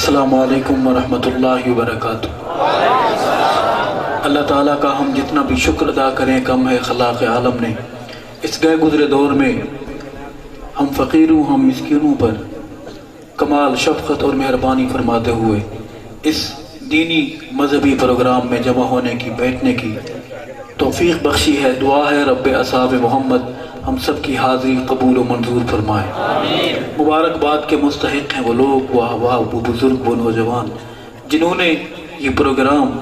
अस्सलामु अलैकुम वरहमतुल्लाहि वबरकातुहू। अल्लाह ताला का हम जितना भी शुक्र अदा करें कम है। खलाक़ आलम ने इस गए गुजरे दौर में हम फ़कीरों हम मिस्कीनों पर कमाल शफ़क़त और मेहरबानी फरमाते हुए इस दीनी मजहबी प्रोग्राम में जमा होने की बैठने की तौफ़ीक़ बख्शी है। दुआ है रब्बे असहाब मोहम्मद हम सब की हाज़िरी कबूल व मंजूर फरमाए। मुबारकबाद के मुस्तहिक़ हैं वो लोग, वाह वाह वो बुज़ुर्ग वो नौजवान जिन्होंने ये प्रोग्राम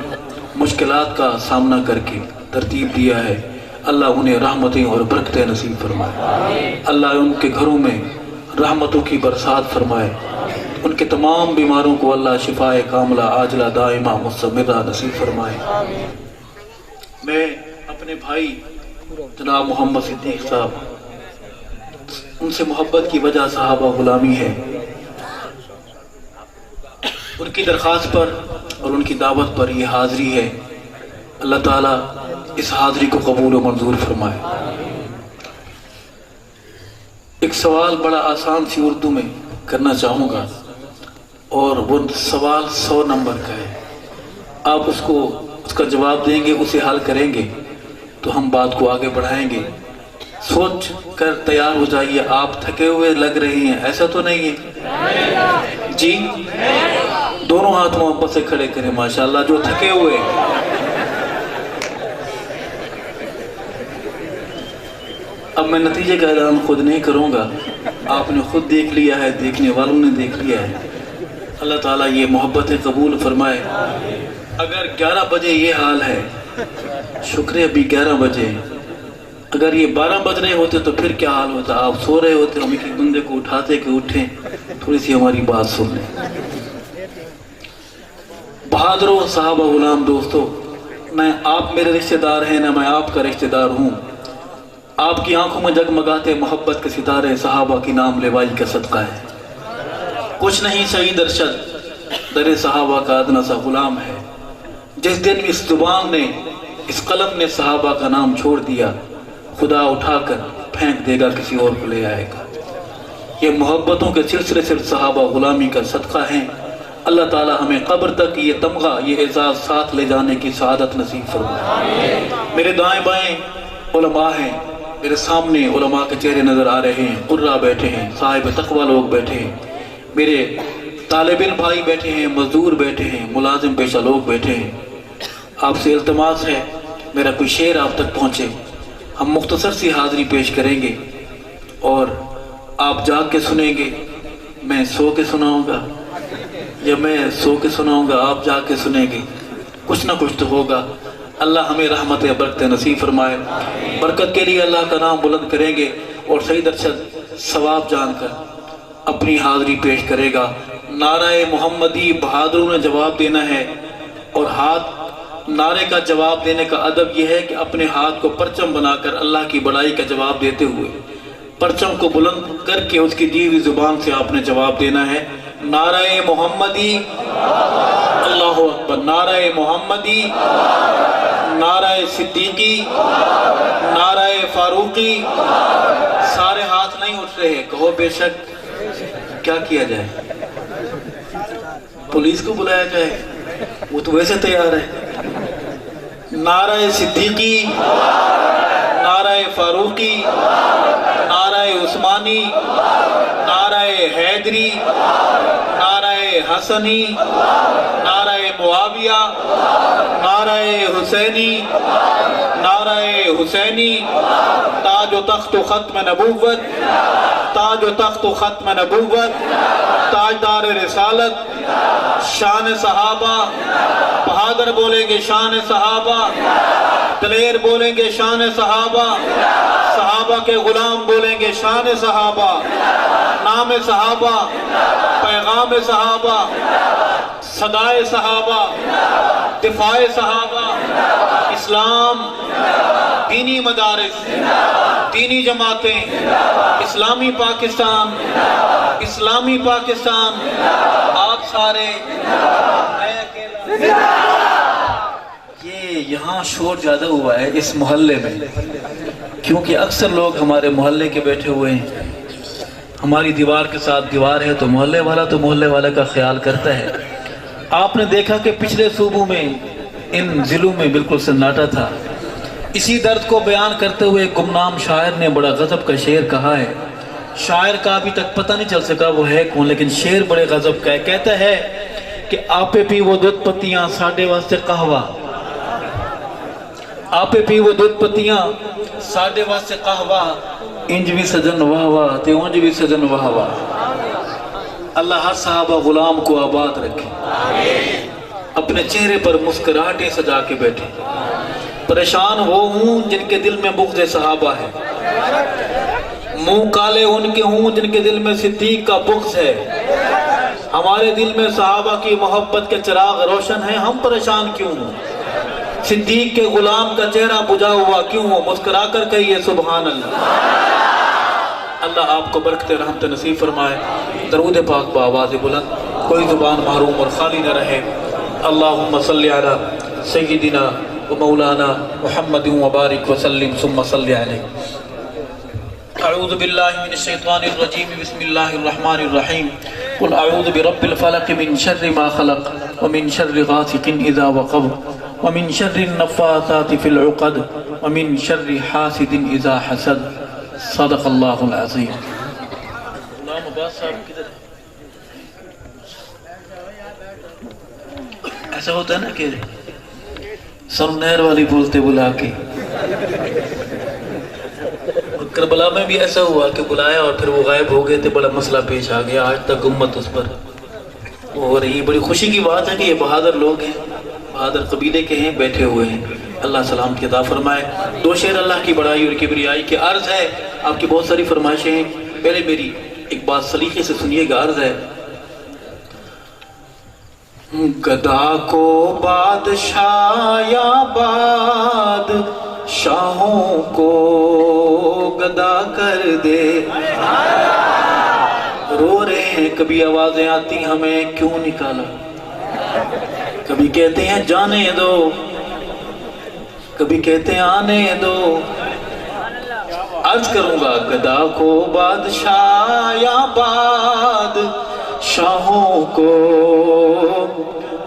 मुश्किलात का सामना करके तरतीब दिया है। अल्लाह उन्हें रहमतें और बरकतें नसीब फरमाए। अल्लाह उनके घरों में रहमतों की बरसात फरमाए। उनके तमाम बीमारों को अल्लाह शिफाए कामला आजला दाइमा मुस्तमिरा नसीब फरमाए। मैं अपने भाई जनाब मोहम्मद सिद्दीक साहब उनसे मोहब्बत की वजह सहाबा गुलामी है। उनकी दरख्वास्त पर और उनकी दावत पर यह हाज़री है। अल्लाह ताला इस हाज़री को कबूल व मंजूर फरमाए। एक सवाल बड़ा आसान सी उर्दू में करना चाहूँगा और वो सवाल 100 नंबर का है। आप उसका जवाब देंगे, उसे हल करेंगे तो हम बात को आगे बढ़ाएंगे। सोच कर तैयार हो जाइए। आप थके हुए लग रहे हैं, ऐसा तो नहीं है जी? दोनों हाथ मोहब्बत से खड़े करें माशाल्लाह जो थके हुए। अब मैं नतीजे का ऐलान खुद नहीं करूंगा, आपने खुद देख लिया है, देखने वालों ने देख लिया है। अल्लाह ताला ये मोहब्बतें कबूल फरमाए। अगर 11 बजे ये हाल है, शुक्र है अभी 11 बजे, अगर ये 12 बज रहे होते तो फिर क्या हाल होता? आप सो रहे होते, हम एक बंदे को उठाते कि उठें थोड़ी सी हमारी बात सुन लें। बहादुरों साहबा गुलाम दोस्तों, मैं आप मेरे रिश्तेदार हैं ना मैं आपका रिश्तेदार हूँ। आपकी आंखों में जगमगाते मोहब्बत के सितारे सहाबा की नाम लेवाई का सदका है। कुछ नहीं सईद अरशद दरे सहाबा का अदना सा गुलाम है। जिस दिन इस जुबान ने इस कलम ने सहाबा का नाम छोड़ दिया, खुदा उठाकर फेंक देगा, किसी और को ले आएगा। ये मोहब्बतों के सिलसिले सिर्फ सहाबा गुलामी का सदका है। अल्लाह ताला हमें कब्र तक ये तमगा ये एजाज साथ ले जाने की सआदत नसीब फरमाए। मेरे दाएं बाएं उलमा हैं, मेरे सामने उलमा के चेहरे नजर आ रहे हैं, कुर्रा बैठे हैं, साहिब तकवा लोग बैठे हैं, मेरे तालिब इल्म भाई बैठे हैं, मजदूर बैठे हैं, मुलाजिम पेशा लोग बैठे हैं। आपसे इल्तमास है मेरा कोई शेर आप तक पहुँचे। हम मुख्तसर सी हाज़री पेश करेंगे और आप जाग के सुनेंगे। मैं सो के सुनाऊंगा या मैं सो के सुनाऊंगा, आप जाग के सुनेंगे, कुछ ना कुछ तो होगा। अल्लाह हमें रहमत बरकत नसीब फरमाए। बरकत के लिए अल्लाह का नाम बुलंद करेंगे और सईद अरशद सवाब जानकर अपनी हाज़री पेश करेगा। नाराए मोहम्मदी बहादुरों ने जवाब देना है और हाथ नारे का जवाब देने का अदब यह है कि अपने हाथ को परचम बनाकर अल्लाह की बड़ाई का जवाब देते हुए परचम को बुलंद करके उसकी दी हुई जुबान से आपने जवाब देना है। नाराए मोहम्मदी, अल्लाहु अकबर, नाराए मोहम्मदी, नाराए सिद्दीकी, नाराए फारूकी। सारे हाथ नहीं उठ रहे, कहो बेशक। क्या किया जाए? पुलिस को बुलाया जाए? वो तो वैसे तैयार है। नाराए सिद्दीकी, नाराए फारूकी, नाराए उस्मानी, नाराए हैदरी, नाराए हसनी, नाराए मुआविया, नाराए हुसैनी, नाराए हुसैनी। ताज व तख्त व खत्म नबूवत, ताज व तख्त व खत्म नबूवत, ताजदार रिसालत, शान सहाबा। बहादुर बोलेंगे शान सहाबा, दलेर बोलेंगे शान सहाबा, सहाबा के गुलाम बोलेंगे शान सहाबा। नाम सहाबा, पैगाम सहाबा, सदाए सहाबा, दिफाए सहाबा। इस्लाम, दीनी मदारिस, दीनी जमातें, इस्लामी पाकिस्तान, इस्लामी पाकिस्तान। आप सारे ये यहाँ शोर ज़्यादा हुआ है इस मोहल्ले में, क्योंकि अक्सर लोग हमारे मोहल्ले के बैठे हुए हैं। ہماری دیوار کے ساتھ دیوار ہے تو محلے والا کا خیال کرتا ہے۔ آپ نے دیکھا کہ پچھلے صوبوں میں ان ضلعوں میں بالکل سناٹا تھا۔ اسی درد کو بیان کرتے ہوئے گمنام شاعر نے بڑا غضب کا شعر کہا ہے۔ شاعر کا ابھی تک پتہ نہیں چل سکا وہ ہے کون، لیکن شعر بڑے غضب کا ہے۔ کہتا ہے کہ آپے پی وہ دودھ پتیاں ساڈے واسطے قہوہ، آپے پی وہ دودھ پتیاں ساڈے واسطے قہوہ، انج بھی سجن واہ واہ تے انج بھی سجن واہ واہ۔ اللہ ہر صحابہ غلام کو آباد رکھے، اپنے چہرے پر مسکراہٹیں سجا کے بیٹھے۔ پریشان وہ ہوں جن کے دل میں بغض صحابہ ہے، منہ کالے ان کے ہوں جن کے دل میں صدیق کا بغض ہے۔ ہمارے دل میں صحابہ کی محبت کے چراغ روشن ہیں، ہم پریشان کیوں ہوں؟ صدیق کے غلام کا چہرہ بجھا ہوا کیوں ہو؟ مسکرا کر کہیے سبحان اللہ۔ اللہ آپ کو برکت رحمت نصیب فرمائے۔ درود پاک بآواز بلند، کوئی زبان محروم اور خالی نہ رہے۔ اللہم صلی علی سیدنا و مولانا محمد وبارک وسلم ثم صلی علیہ۔ اعوذ باللہ من الشیطان الرجیم، بسم اللہ الرحمن الرحیم۔ قل اعوذ برب الفلق من شر ما خلق ومن شر غاسق اذا وقب ومن شر النفاثات في العقد ومن شر حاسد اذا حسد۔ صدق اللہ العظیم۔ غلام عباس صاحب کدھر ہے؟ ایسا ہوتا ہے نا کہ سرنیر والی بولتے بلا کے، کربلا میں بھی ایسا ہوا کہ بلایا اور پھر وہ غائب ہو گئے تھے، بڑا مسئلہ پیش آ گیا، آج تک امت اس پر ہو رہی۔ بڑی خوشی کی بات ہے کہ یہ بہادر لوگ ہیں، بہادر قبیلے کے ہیں، بیٹھے ہوئے ہیں۔ اللہ سلامتی عطا فرمائے۔ دو شعر اللہ کی بڑائی اور کبریائی کے عرض ہے۔ آپ کی بہت ساری فرمائشیں ہیں، پہلے میری ایک بات سلیقے سے سنیے گا، عرض ہے۔ گدا کو بادشاہ یا بادشاہوں کو گدا کر دے۔ رو رہے ہیں، کبھی آوازیں آتی ہمیں کیوں نکالا، کبھی کہتے ہیں جانے دو، کبھی کہتے ہیں آنے دو۔ عرض کروں گا، گدا کو بادشاہ یا بادشاہوں کو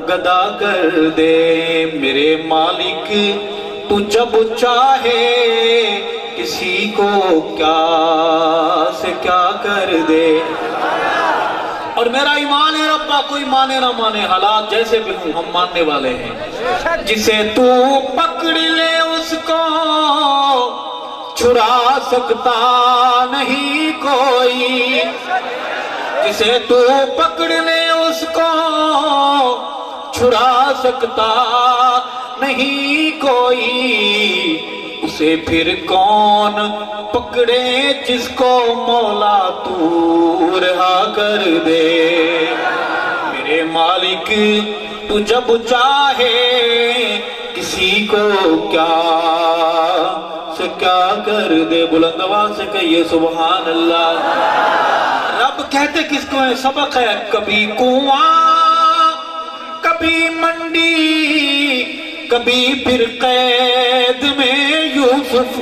گدا کر دے۔ میرے مالک تو جب چاہے کسی کو کیا سے کیا کر دے۔ اور میرا ایمان ہے ربا، کوئی مانے نہ مانے، حالات جیسے بھی ہوں ہم ماننے والے ہیں۔ جسے تو پکڑ لے اس کو چھڑا سکتا نہیں کوئی، جسے تو پکڑ لے اس کو چھڑا سکتا نہیں کوئی، اسے پھر کون پکڑے جس کو مولا تو رہا کر دے۔ میرے مالک تو جب چاہے کسی کو کیا سے کیا کر دے۔ بلند آواز سے کہیے سبحان اللہ۔ رب کہتے کس کو ہے؟ سبق ہے، کبھی کنواں کبھی منڈی، کبھی پھر قید میں یوسف،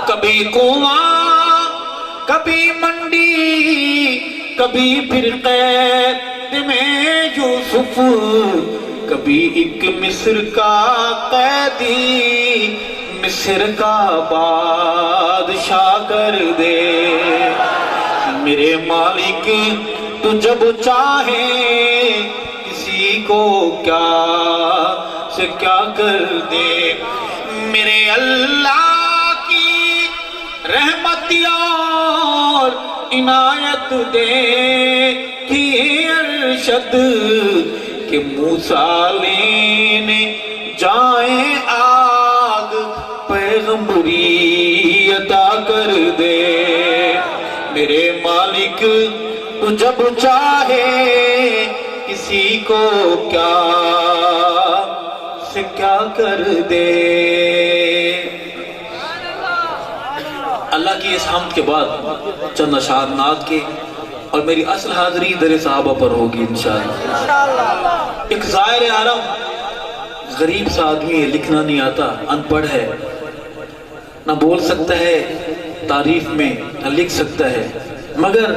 کبھی کنواں کبھی منڈی، کبھی پھر قید میں یوسف، کبھی ایک مصر کا قیدی مصر کا بادشاہ کر دے۔ میرے مالک تو جب چاہے کسی کو کیا سے کیا کر دے۔ میرے اللہ کی رحمت اور عنایت دے کہ ارشد کہ موسیٰ لینے جائیں آگ پیغمبری عطا کر دے۔ میرے مالک تو جب چاہے کسی کو کیا سے کیا کر دے۔ اللہ کی اس حمد کے بعد چند اشعار نعت کے اور میری اصل حاضری در صحابہ پر ہوگی انشاءاللہ۔ ایک زائر عالم غریب سا آدمی ہے، لکھنا نہیں آتا، ان پڑھ ہے، نہ بول سکتا ہے تعریف میں، نہ لکھ سکتا ہے، مگر